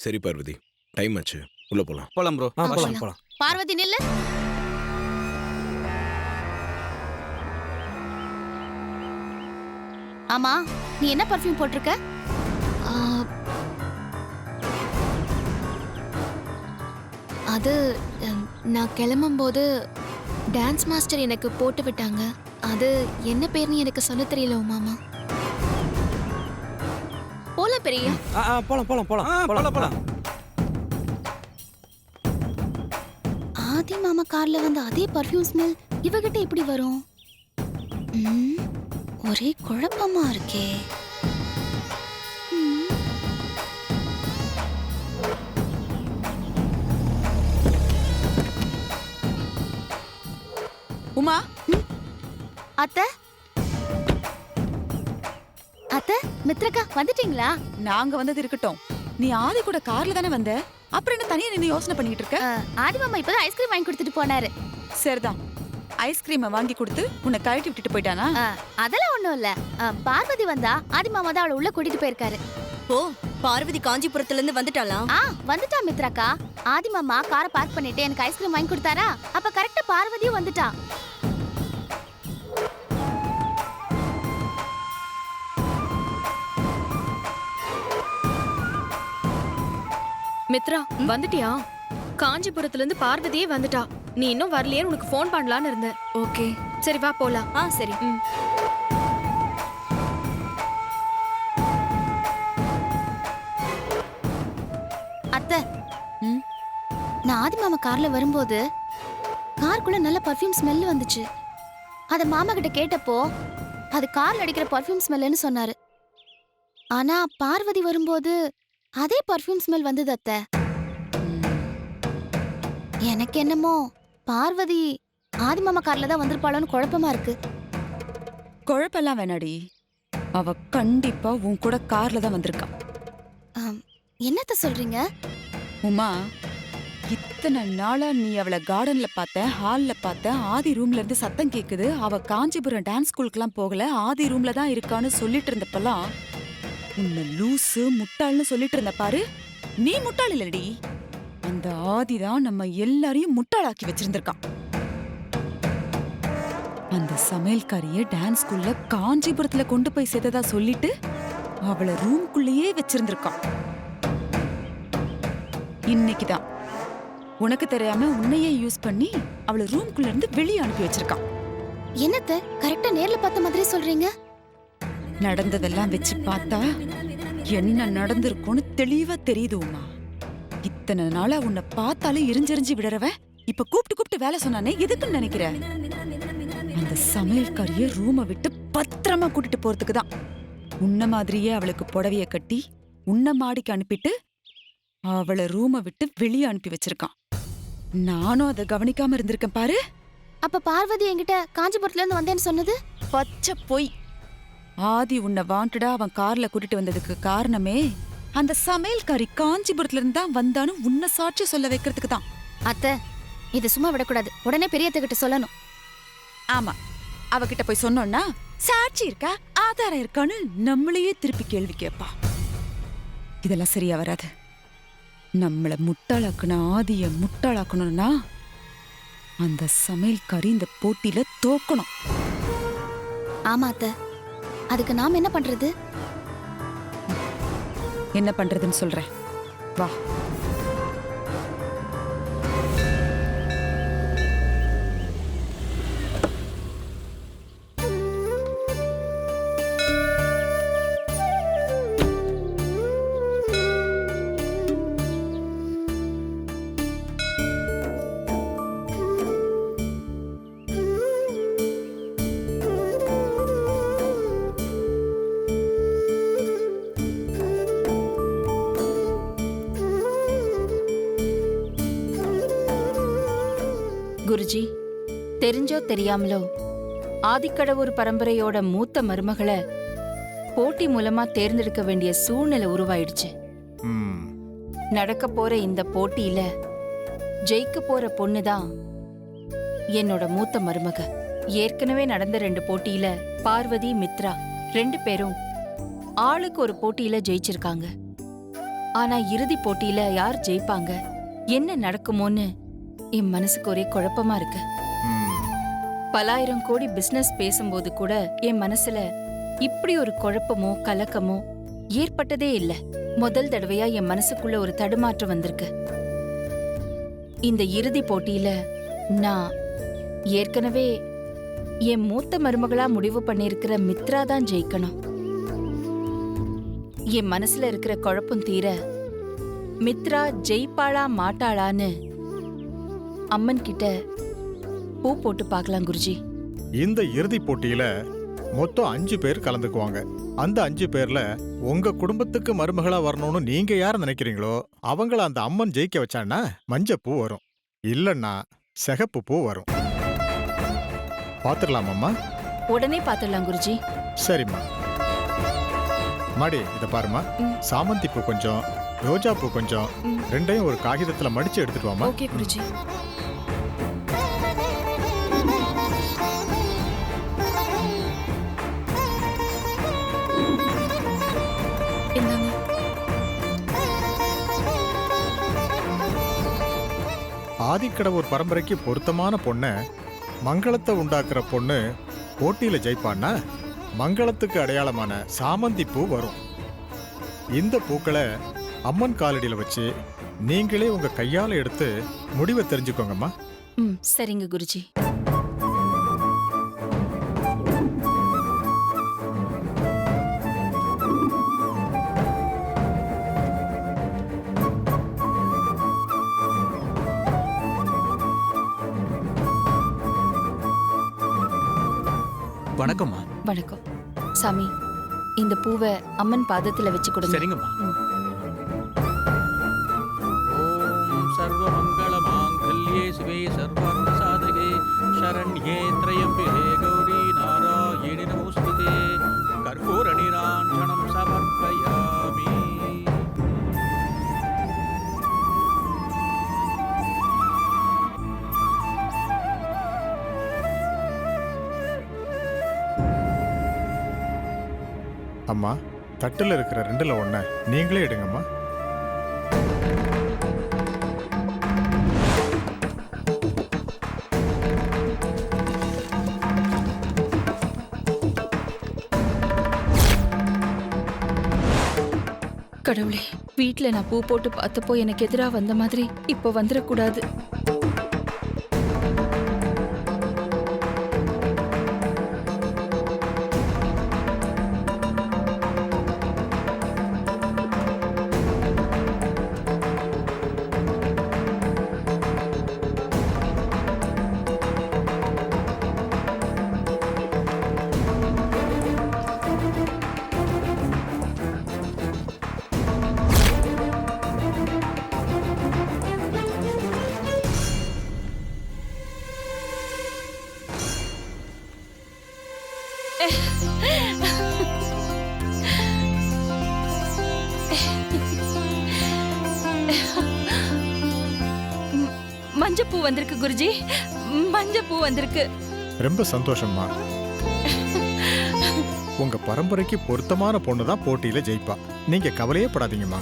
சரி பார்வதி, டைம் ஆச்சு, உள்ள போலாம். போலாம் ப்ரோ. போலாம் போலாம். பார்வதி நில்லு. ஆமா, நீ என்ன பர்ஃப்யூம் போட்டிருக்க? ஆ, அது நான் கிளம்பும்போது டான்ஸ் மாஸ்டர் எனக்கு போட்டு விட்டாங்க. அது என்ன பேர்னு எனக்கு சொல்ல தெரியல மாமா. போலாம் பெரிய. போலாம் போலாம் போலாம் போலாம் போலாம். ஆதி மாமா கார்ல வந்து அதே பர்ஃப்யூம் ஸ்மெல் இவகிட்ட எப்படி வரும்? ஒரே குழப்பமா இருக்கே. உமா, அத்தை அத்தை, மித்ரக்கா வந்துட்டீங்களா? நாங்க வந்தது இருக்கட்டும். நீ ஆதி கூட கார்ல தானே வந்த? அப்புறம் என்ன தனியா நின்னு யோசனை பண்ணிட்டு இருக்க? ஆதி மாமா இப்பதான் ஐஸ்கிரீம் வாங்கி கொடுத்துட்டு போனாரு. சரிதான். ஐஸ்கிரீமை வாங்கி கொடுத்து உன்னை கழட்டி விட்டுட்டு போயிட்டானா? அதெல்லாம் ஒண்ணும் இல்ல. பார்வதி வந்தா ஆதி மாமா தான் அவளை உள்ள கூட்டிட்டு போயிருக்காரு. ஓ, பார்வதி காஞ்சிபுரத்துல இருந்து வந்துட்டாளா? வந்துட்டா மித்ராக்கா. ஆதி மாமா காரை பார்க் பண்ணிட்டு எனக்கு ஐஸ்கிரீம் வாங்கி கொடுத்தாரா, அப்ப கரெக்டா பார்வதியும் வந்துட்டா. மித்ரா, வந்துட்டியா? காஞ்சிபுரத்துல இருந்து பார்வதியே வந்துட்டா. நீ இன்னும் வரலையே, உனக்கு ஃபோன் பண்ணலான்னு இருந்தேன். ஓகே, சரி வா போலாம். சரி. அத்தை, நான் ஆதி மாமா கார்ல வரும்போது காருக்குள்ள நல்ல பர்ஃப்யூம் ஸ்மெல் வந்துச்சு. அத மாமா கிட்ட கேட்டப்போ அது கார்ல அடிக்கிற பர்ஃப்யூம் ஸ்மெல்னு சொன்னாரு. ஆனா பார்வதி வரும்போது அதே பர்ஃப்யூம் ஸ்மெல் வந்தது அத்தை. எனக்கு என்னமோ பார்வதி ஆதி மாமா கார்ல தான் வந்திருப்பாளோன்னு குழப்பமா இருக்கு. குழப்பெல்லாம் வேணாடி, அவ கண்டிப்பா உன் கூட கார்ல தான் வந்திருக்கா. என்னத்த சொல்றீங்க? உமா, இத்தனை நாளா நீ அவளை கார்டன்ல பார்த்த, ஹால்ல பார்த்த, ஆதி ரூம்ல இருந்து சத்தம் கேக்குது, அவ காஞ்சிபுரம் டான்ஸ் ஸ்கூலுக்குலாம் போகல, ஆதி ரூம்ல தான் இருக்கான்னு சொல்லிட்டு இருந்தப்பெல்லாம் உன்னை லூசு முட்டாள்னு சொல்லிட்டு இருந்த பாரு. நீ முட்டாள் இல்லடி, அந்த ஆதி தான் நம்ம எல்லாரையும் முட்டாளாக்கி வச்சிருந்திருக்கான். அந்த சமையல்காரிய டான்ஸ் ஸ்கூல்ல காஞ்சிபுரத்துல கொண்டு போய் சேர்த்ததா சொல்லிட்டு அவளை ரூம்குள்ளேயே வச்சிருந்திருக்கான். இன்னைக்குதான் உனக்கு தெரியாம உன்னையே யூஸ் பண்ணி அவளை ரூம்குள்ள இருந்து வெளியே அனுப்பி வச்சிருக்கான். என்னத்த கரெக்டா நேர்ல பார்த்த மாதிரி சொல்றீங்க? நடந்ததெல்லாம் வச்சு பார்த்தா என்ன நடந்திருக்கும்னு தெளிவா தெரியுது உமா. இத்தனை நாளா உன்னை பார்த்தாலே எரிஞ்செறிஞ்சு விடுறவ இப்ப கூப்பிட்டு வேலை சொன்னானே, எதுக்குன்னு நினைக்கிற? அந்த சமையல்காரிய ரூமை விட்டு பத்திரமா கூட்டிட்டு போறதுக்கு தான். உன்ன மாதிரியே அவளுக்கு புடவைய கட்டி உன்ன மாடிக்கு அனுப்பிட்டு அவளை ரூமை விட்டு வெளியே அனுப்பி வச்சிருக்கான். நானும் அதை கவனிக்காம இருந்திருக்கேன் பாரு. அப்ப பார்வதி என்கிட்ட காஞ்சிபுரத்துல இருந்து வந்தேன்னு சொன்னது பச்சை பொய். ஆதி உன்னை வாண்டடா அவன் கார்ல கூட்டிட்டு வந்ததுக்கு காரணமே அந்த சமையல்காரி காஞ்சிபுரத்துல இருந்து தான் வந்தான்னு உன்னை சாட்சி சொல்ல வைக்கிறதுக்கு தான். அத்தை, இது சும்மா விடக்கூடாது, உடனே பெரியத்துக்கிட்ட சொல்லணும். ஆமா, அவகிட்ட போய் சொன்னோம்னா சாட்சி இருக்கா ஆதாரம் இருக்கான்னு நம்மளையே திருப்பி கேள்வி கேட்பா. இதெல்லாம் சரியா வராது. நம்மள முட்டாளாக்கணும், ஆதிய முட்டாளாக்கணும்னா அந்த சமையல்காரி இந்த போட்டியில தோக்கணும். ஆமா அத்தை, அதுக்கு நாம என்ன பண்றது? என்ன பண்றதுன்னு சொல்றேன், வா. குருஜி, தெரிஞ்சோ தெரியாமலோ ஆதிக்கடவுர் பரம்பரையோட மூத்த மருமகளை போட்டி மூலமா தேர்ந்தெடுக்க வேண்டிய சூழ்நிலை உருவாயிடுச்சு. நடக்க போற இந்த போட்டியில ஜெயிக்க போற பொண்ணுதான் என்னோட மூத்த மருமக. ஏற்கனவே நடந்த 2 போட்டியில பார்வதி, மித்ரா 2 பேரும் ஆளுக்கு ஒரு போட்டியில ஜெயிச்சிருக்காங்க. ஆனா இறுதி போட்டியில யார் ஜெயிப்பாங்க, என்ன நடக்குமோன்னு என் மனசுக்கு ஒரே குழப்பமா இருக்கு. பலாயிரம் கோடி பிசினஸ் பேசும்போது கூட என் மனசுல இப்படி ஒரு குழப்பமோ கலக்கமோ ஏற்பட்டதே இல்ல. முதல் தடவையா என் மனசுக்குள்ள ஒரு தடுமாற்றம் வந்திருக்கு. இந்த இறுதி போட்டியில நான் ஏற்கனவே என் மூத்த மருமகளா முடிவு பண்ணியிருக்கிற மித்ரா தான் ஜெயிக்கணும். என் மனசுல இருக்கிற குழப்பம் தீர மித்ரா ஜெயிப்பாளா மாட்டாளான்னு அம்மன் கிட்ட பூ போட்டு பார்க்கலாம் குருஜி. இந்த இறுதி போட்டியில மொத்தம் 5 பேர் கலந்துக்குவாங்க. அந்த 5 பேர்ல உங்க குடும்பத்துக்கு மருமகளா வரணும்னு நீங்க யார நினைக்கிறீங்களோ அவங்கள அந்த அம்மன் ஜெயிக்க வச்சான்னா மஞ்சப்பூ வரும், இல்லன்னா சிகப்பு பூ வரும். பாத்துடலாமாம்மா? உடனே பாத்துடலாம் குருஜி. சரிம்மா. மாடி இத பாருமா, சாமந்தி பூ கொஞ்சம், ரோஜா பூ கொஞ்சம், ரெண்டையும் ஒரு காகிதத்துல மடிச்சு எடுத்துட்டு வாமா. ஓகே குருஜி. இந்தாங்க. ஆதிக்கடவுர் பரம்பரைக்கு பொருத்தமான பொண்ண, மங்களத்தை உண்டாக்குற பொண்ணு போட்டியில ஜெயிப்பான்னா மங்களத்துக்கு அடையாளமான சாமந்தி பூ வரும். இந்த பூக்களை அம்மன் காலடியில வச்சு நீங்களே உங்க கையால எடுத்து முடிவை தெரிஞ்சுக்கோங்கம்மா. சரிங்க குருஜி. வணக்கம்மா. வணக்கம் சாமி. இந்த பூவை அம்மன் பாதத்துல வச்சு கொடுங்க. சரிங்கம்மா. ஓம் சர்வமங்கள மாங்கல்யே சிவே சர்வார்த்த சாதகே சரண்யே த்ரயம்பிகே கௌரி நாராயணி நமோஸ்துதே கர்ப்பூர நீராஞ்சனம் சமர்ப்பயாமி. அம்மா, தட்டுல இருக்கிற 2ல 1 நீங்களே எடுங்கம்மா. கடவுளே, வீட்ல நான் பூ போட்டு பார்த்தப்போ எனக்கு எதிரா வந்த மாதிரி இப்போ வந்துடக்கூடாது. மஞ்சப்பூ வந்திருக்கு குருஜி, மஞ்சப்பூ வந்திருக்கு. ரொம்ப சந்தோஷம்மா. உங்க பரம்பரைக்கு பொருத்தமான பொண்ணு தான் போட்டியில ஜெயிப்பா. நீங்க கவலையே படாதீங்கம்மா.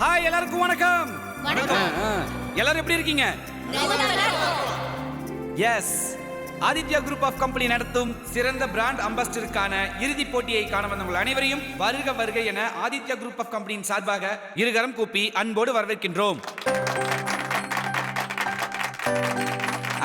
ஹாய், எல்லாருக்கும் வணக்கம். எல்லாரும் எப்படி இருக்கீங்க? S, Aditya group of company நடத்தும் சிறந்த பிராண்ட் அம்பாசிடருக்கான இறுதிப் போட்டியை காண வந்தவங்கள் அனைவரையும் வருக வருக என ஆதித்யா குரூப் ஆஃப் கம்பெனியின் சார்பாக இருகரம் கூப்பி அன்போடு வரவேற்கின்றோம்.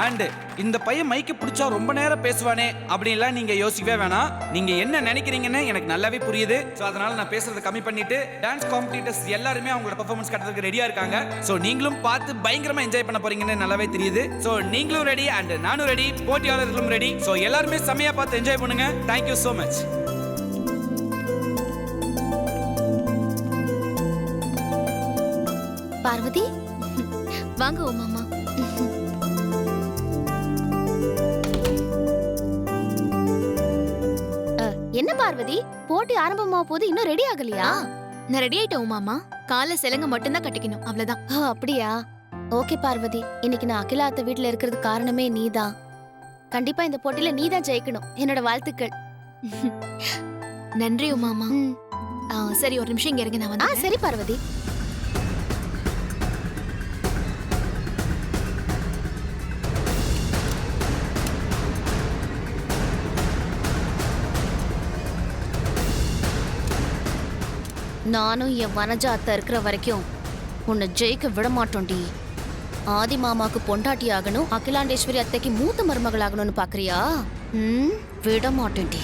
அண்ட் இந்த பையன் மைக்கு பிடிச்சா ரொம்ப நேரம் பேசுவானே அப்படின்லாம் நீங்க யோசிக்கவே வேணாம். நீங்க என்ன நினைக்கிறீங்கன்னு எனக்கு நல்லாவே புரியுது. ஸோ அதனால நான் பேசுறதை கம்மி பண்ணிட்டு டான்ஸ் காம்படிட்டர்ஸ் எல்லாருமே அவங்களோட பெர்ஃபார்மன்ஸ் காட்டுறதுக்கு ரெடியா இருக்காங்க. ஸோ நீங்களும் பார்த்து பயங்கரமா என்ஜாய் பண்ண போறீங்கன்னு நல்லாவே தெரியுது. ஸோ நீங்களும் ரெடி அண்ட் நானும் ரெடி, போட்டியாளர்களும் ரெடி. ஸோ எல்லாருமே செம்மையா பார்த்து என்ஜாய் பண்ணுங்க. Thank you so much. பார்வதி, வாங்க உமாமா. என்ன பார்வதி, போட்டி ஆரம்பமா போது இன்னும் ரெடி ஆகலையா? நான் ரெடி ஆயிட்டேன் உமாமா. காலை சிலங்க மட்டும்தான் கட்டிக்கணும், அவ்வளவுதான். அப்படியா? ஓகே பார்வதி, இன்னைக்கு நான் அகிலா அத்தை வீட்ல இருக்கிறது காரணமே நீதான். கண்டிப்பா இந்த போட்டியில நீதான் ஜெயிக்கணும். என்னோட வாழ்த்துக்கள். நன்றி உமாமா. சரி, ஒரு நிமிஷம் இங்க இருங்க, நான் வந்து. சரி பார்வதி. நானும் என் வனஜா அத்தை இருக்கிற வரைக்கும் உன்னை ஜெயிக்க விட மாட்டோண்டி. ஆதி மாமாக்கு பொண்டாட்டி ஆகணும், அகிலாண்டேஸ்வரி அத்தைக்கு மூத்த மருமகள் ஆகணும்னு பாக்குறியா? விட மாட்டேன்டி.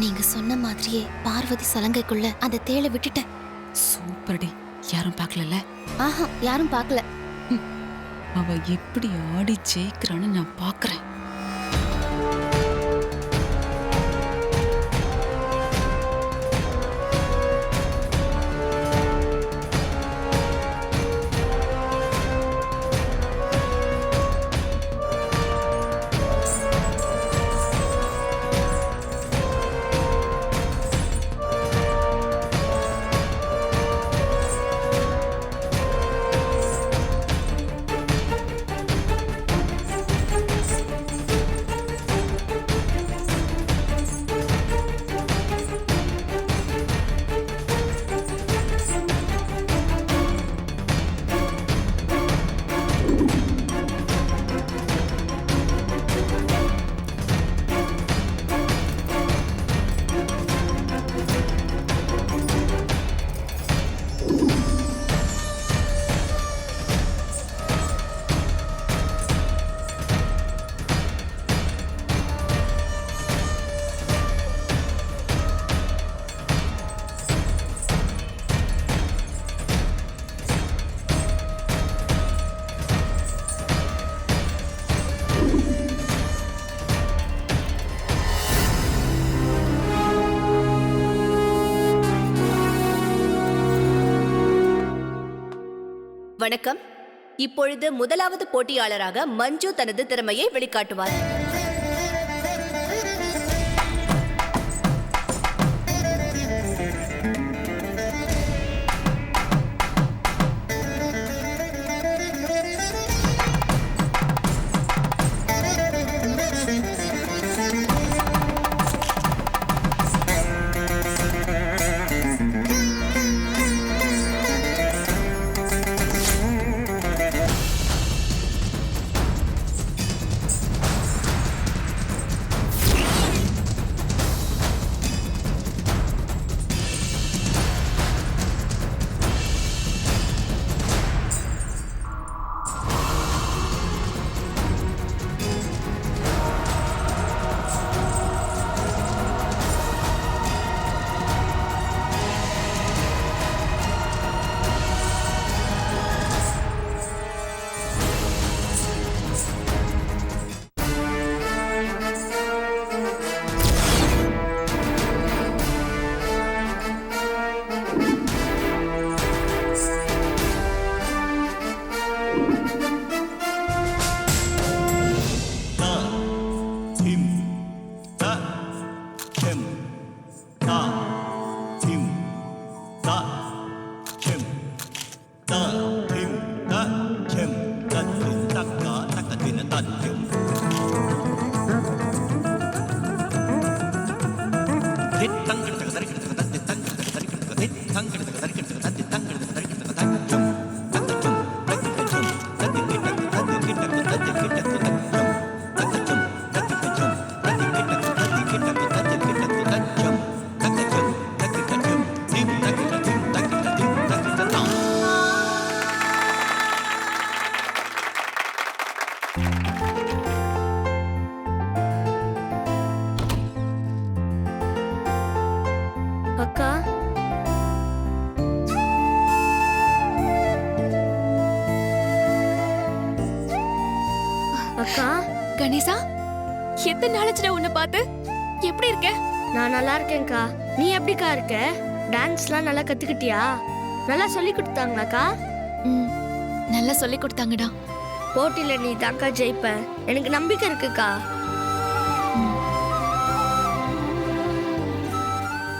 நீங்க சொன்ன மாதிரியே பார்வதி சலங்கைக்குள்ள அந்த தேளை விட்டுட்டேன். சூப்பர்டி. யாரும் பார்க்கலல? ஆஹா, யாரும் பார்க்கல. அவ எப்படி ஆடி ஜெயிக்கிறான்னு நான் பார்க்கறேன். வணக்கம். இப்பொழுது முதலாவது போட்டியாளராக மஞ்சு தனது திறமையை வெளிக்காட்டுவார். அக்கா அக்கா கணேசா எத்தனை நாளாச்சுடா உன்னை பார்த்து எப்படி இருக்க? நான் நல்லா இருக்கேன்க்கா. நீ எப்படிக்கா இருக்க? டான்ஸ்லாம் நல்லா கத்துக்கிட்டியா? நல்லா சொல்லி கொடுத்தாங்களாக்கா? ம் நல்லா சொல்லி கொடுத்தாங்கடா. போட்டியில நீ தான்க்கா ஜெயிப்ப, எனக்கு நம்பிக்கை இருக்குக்கா.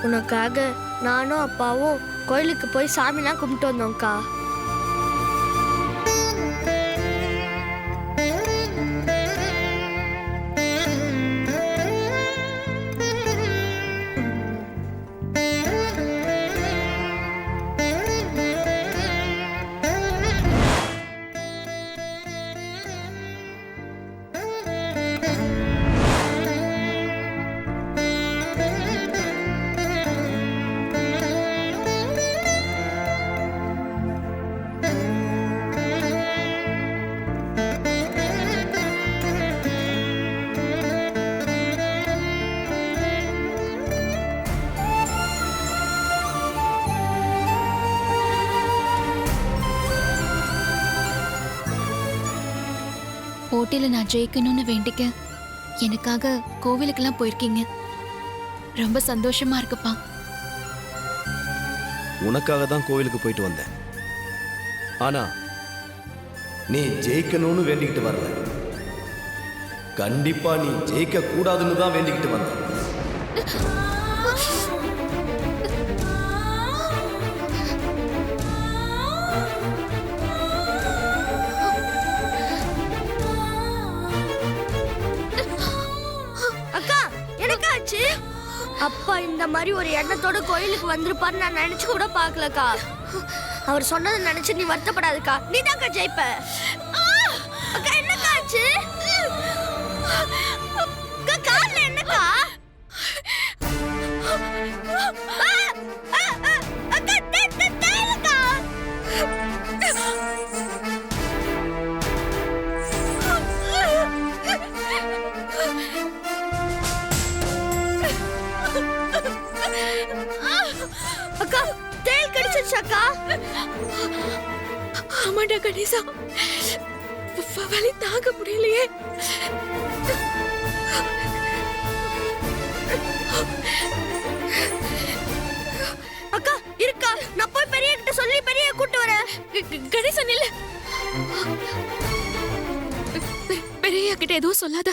உனக்காக நானும் அப்பாவும் கோயிலுக்கு போய் சாமிலாம் கும்பிட்டு வந்தோம்க்கா. போட்டியில நான் ஜெயிக்கணும்னு வேண்டிக்க எனக்காக கோவிலுக்கெல்லாம் போயிருக்கீங்க. ரொம்ப சந்தோஷமா இருக்குப்பா. உனக்காக தான் கோவிலுக்கு போயிட்டு வந்தேன். ஆனா நீ ஜெயிக்கணும்னு வேண்டிக்கிட்டு வரல, கண்டிப்பா நீ ஜெயிக்க கூடாதுன்னு தான் வேண்டிக்கிட்டு வந்த. அக்கா எனக்காச்சு அப்பா இந்த மாதிரி ஒரு எண்ணத்தோட கோயிலுக்கு வந்திருப்பாரு நான் நினைச்சு கூட பார்க்கலக்கா. அவர் சொன்னதை நினைச்சு நீ வருத்தப்படாதக்கா. நீ தான்க்கா ஜெயிப்ப. அக்கா என்னக்கா ஆச்சு? அக்கா கால்ல என்னக்கா? அக்கா தேலக்கா. அக்கா தேல் கடிச்சிருச்சு அக்கா. ஆமாடா கணேசா, வலி தாங்க முடியலையே. அக்கா இருக்கா, நான் போய் பெரிய கிட்ட சொல்லி பெரிய கூட்டு வரேன். கணேசன் இல்ல, பெரிய கிட்ட எதுவும் சொல்லாத.